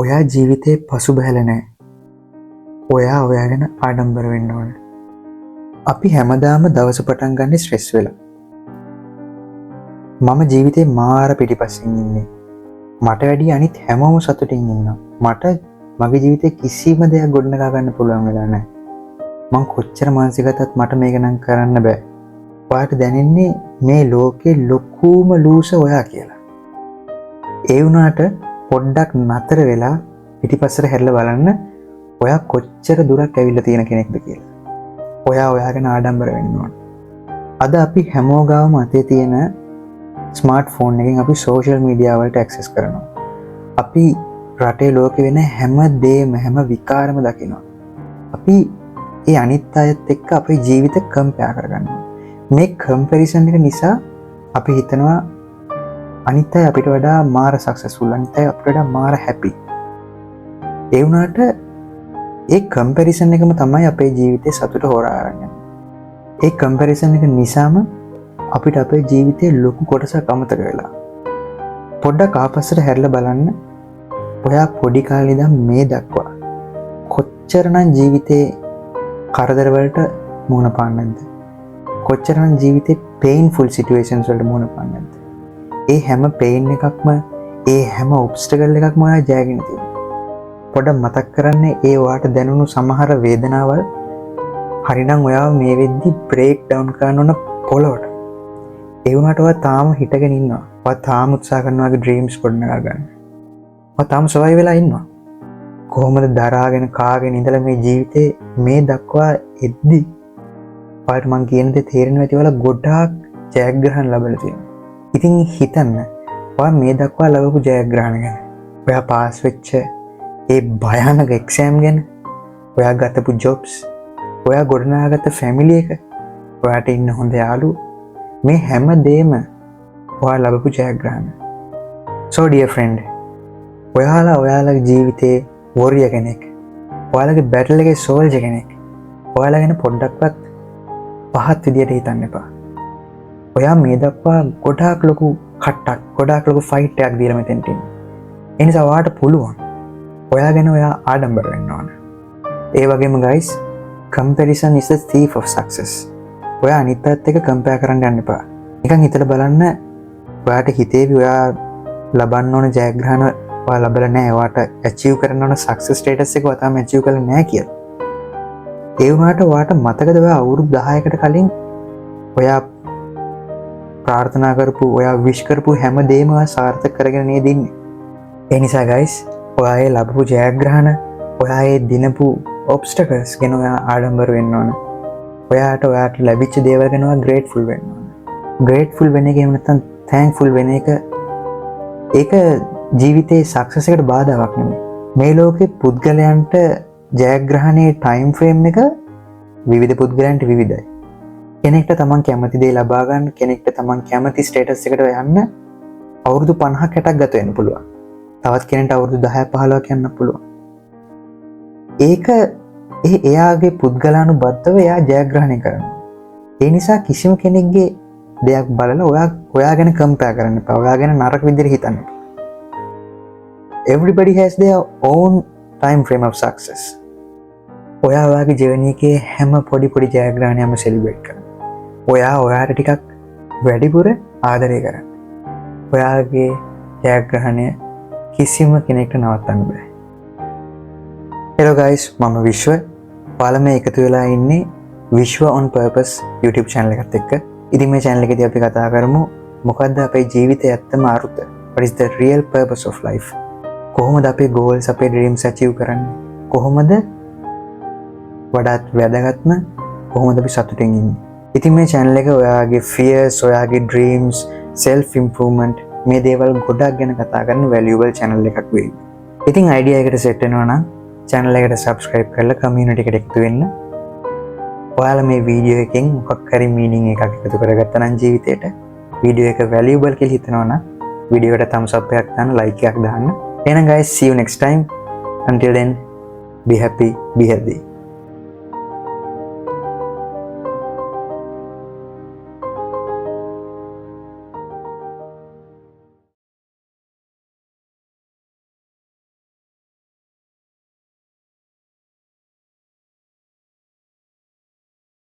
ඔයා ජීවිතේ පසුබෑල නෑ. ඔයා ඔයා ගැන ආඩම්බර වෙන්න ඕන. අපි හැමදාම දවස පටන් ගන්නේ ස්ට්‍රෙස් වෙලා. මම ජීවිතේ මාර පිටිපස්සෙන් ඉන්නේ. මට වැඩි අනිත් හැමෝම සතුටින් ඉන්නවා. මට මගේ ජීවිතේ කිසිම දෙයක් ගොඩනගා ගන්න පුළුවන් වෙලා නෑ. මං කොච්චර මානසිකවතත් මට මේක නම් කරන්න බෑ. ඔයාට දැනෙන්නේ මේ ලෝකේ ලොකුම ලූස ඔයා කියලා. ඒ වුණාට පොඩ්ඩක් නතර වෙලා පිටිපස්සට හැරිලා බලන්න ඔයා කොච්චර දුරක් ඇවිල්ලා තියෙන කෙනෙක්ද කියලා. ඔයා ඔයාගෙන ආඩම්බර වෙන්න ඕන. අද අපි හැමෝම ගාවම අතේ තියෙන ස්මාර්ට් ෆෝන් එකෙන් අපි සෝෂල් මීඩියා වලට ඇක්සස් කරනවා. අපි රටේ ලෝකේ වෙන හැම දෙයක්ම හැම විකාරම දකිනවා. අපි ඒ අනිත් අයත් එක්ක අපේ ජීවිත කම්පෙයාර් කරගන්නවා. මේ කම්පැරිසන් එක නිසා අපි හිතනවා අනිත් අය අපිට වඩා මාර සක්සස්ෆුල්, අනිත් අය අපිට වඩා මාර හැපි. ඒ වුණාට ඒ කම්පැරිසන් එකම තමයි අපේ ජීවිතේ සතුට හොරා අරගෙන. ඒ කම්පැරිසන් එක නිසාම අපිට අපේ ජීවිතේ ලොකු කොටසක් අමතක වෙලා. පොඩ්ඩක් ආපස්සට හැරිලා බලන්න. ඔයා පොඩි කාලේ ඉඳන් මේ දක්වා කොච්චරනම් ජීවිතේ කරදර වලට මුහුණ පාන්නේ නැද්ද? කොච්චරනම් ජීවිතේ painful situations වලට මුහුණ පාන්නේ නැද්ද? ඒ හැම පේන් එකක්ම, ඒ හැම ඔබ්ස්ටකල් එකක්ම ඔයා ජයගෙන තියෙනවා. පොඩ්ඩක් මතක් කරන්න ඒ ඔයාට දැනුණු සමහර වේදනාවල් හරිනම් ඔයාව මේ වෙද්දි බ්‍රේක් ඩවුන් කරන්න ඕන පොළොවට. ඒ වුණාට ඔයා තාම හිටගෙන ඉන්නවා. ඔයා තාම උත්සාහ කරනවා වගේ ඩ්‍රීම්ස් ගොඩනගා ගන්න. ඔයා තාම සර්වයිව් වෙලා ඉන්නවා. කොහොමද දරාගෙන කාගෙන ඉඳලා මේ ජීවිතේ මේ දක්වා එද්දි ඔයාට මං කියන දේ තේරෙන්නේ නැති වල ගොඩාක් ජයග්‍රහණ ලැබලා තියෙනවා. ඉතින් හිතන්න ඔයා මේ දක්වා ලැබපු ජයග්‍රහණ ගැන, ඔයා පාස් වෙච්ච ඒ භයානක එක්සෑම් ගැන, ඔයා ගතපු ජොබ්ස්, ඔයා ගොඩනගාගත්ත ෆැමිලි එක, ඔයාට ඉන්න හොඳ යාළුවෝ, මේ හැම දෙයක්ම ඔයා ලැබපු ජයග්‍රහණ. So dear friend, ඔයාලගේ ජීවිතේ වොරිය කෙනෙක්, ඔයාලගේ බැටල් එකේ සෝල්ජර් කෙනෙක්, ඔයාලා ගැන පොඩ්ඩක්වත් පහත් විදියට හිතන්න එපා. ඔයා මේ දක්වා ගොඩාක් ලොකු කට්ටක්, ගොඩාක් ලොකු ෆයිට් එකක් දීලා මෙතෙන්ට ඉන්නේ. ඒ නිසා ඔයාට පුළුවන් ඔයා ගැන ඔයා ආඩම්බර වෙන්න ඕන. ඒ වගේම guys, comparison is the thief of success. ඔයා අනිත් අයත් එක්ක කම්පෙයාර් කරන්න යන්න එපා. නිකන් හිතලා බලන්න ඔයාට හිතේවි ඔයා ලබන්න ඕන ජයග්‍රහණ ඔයා ලබලා නැහැ. ඔයාට achieve කරන්න ඕන success status එක ඔයා තාම achieve කරලා නැහැ කියලා. ඒ වුණාට ඔයාට මතකද ඔයා අවුරුදු 10කට කලින් ඔයා ප්‍රාර්ථනා කරපු, ඔයා විශ් කරපු හැම දෙයක්ම ඔයා සාර්ථක කරගෙන නේද ඉන්නේ. ඒ නිසා guys, ඔයා ඒ ලැබපු ජයග්‍රහණ, ඔයා ඒ දිනපු ඔබ්ස්ටකල්ස් ගැන ඔයා ආඩම්බර වෙන්න ඕන. ඔයාට ලැබිච්ච දේවල් ගැන ඔයා ග්‍රේට්ෆුල් වෙන්න ඕන. ග්‍රේට්ෆුල් වෙන එක එහෙම නැත්නම් තැන්ක්ෆුල් වෙන එක, ඒක ජීවිතේ සක්සස් එකට බාධාවක් නෙමෙයි. මේ ලෝකේ පුද්ගලයන්ට ජයග්‍රහණයේ ටයිම් ෆ්‍රේම් එක විවිධ පුද්ගලයන්ට විවිධයි. කෙනෙක්ට තමන් කැමති දේ ලබා ගන්න, කෙනෙක්ට තමන් කැමති ස්ටේටස් එකට යන්න අවුරුදු 50ක් 60ක් ගත වෙන්න පුළුවන්. තවත් කෙනෙක්ට අවුරුදු 10ක් 15ක් යන්න පුළුවන්. ඒක එයාගේ පුද්ගලානුබද්ධව එයා ජයග්‍රහණය කරනවා. ඒ නිසා කිසිම කෙනෙක්ගේ දෙයක් බලලා ඔයා ගැන කම්පෙයාර් කරන්න එපා. ඔයා ගැන නරක විදිහට හිතන්න එපා. Everybody has their own time frame of success. ඔයාගේ ජීවනයේ එකේ හැම පොඩි ජයග්‍රහණයක්ම සෙලිබ්‍රේට් කරන්න. ඔයාට ටිකක් වැඩිපුර ආදරය කරන්න. ඔයාගේ ජයග්‍රහණය කිසිම කෙනෙක්ට නවත්තන්න බෑ. Hello guys, මම විශ්ව. ඔයාලා මේ එකතු වෙලා ඉන්නේ විශ්ව on purpose YouTube channel එකත් එක්ක. ඉතින් මේ channel එකේදී අපි කතා කරමු මොකද්ද අපේ ජීවිතයේ ඇත්තම අරුත? What is the real purpose of life? කොහොමද අපේ goals, අපේ dreams achieve කරන්නේ? කොහොමද වඩාත් වැදගත්ම, කොහොමද අපි සතුටින් ඉන්නේ? ඉතින් මේ channel එක ඔයාගේ fears, ඔයාගේ dreams, self improvement මේ දේවල් ගොඩක් ගැන කතා කරන valuable channel එකක් වෙයි. ඉතින් idea එකට set වෙනවා නම් channel එකට subscribe කරලා community එකට එකතු වෙන්න. ඔයාලා මේ වීඩියෝ එකෙන් මොකක් හරි meaning එකක් එකතු කරගත්තා නම් ජීවිතේට, වීඩියෝ එක valuable කියලා හිතනවා නම් වීඩියෝ එකට thumbs up එකක් දාන්න, like එකක් දාන්න. එහෙනම් guys, see you next time. Until then, be happy, be healthy.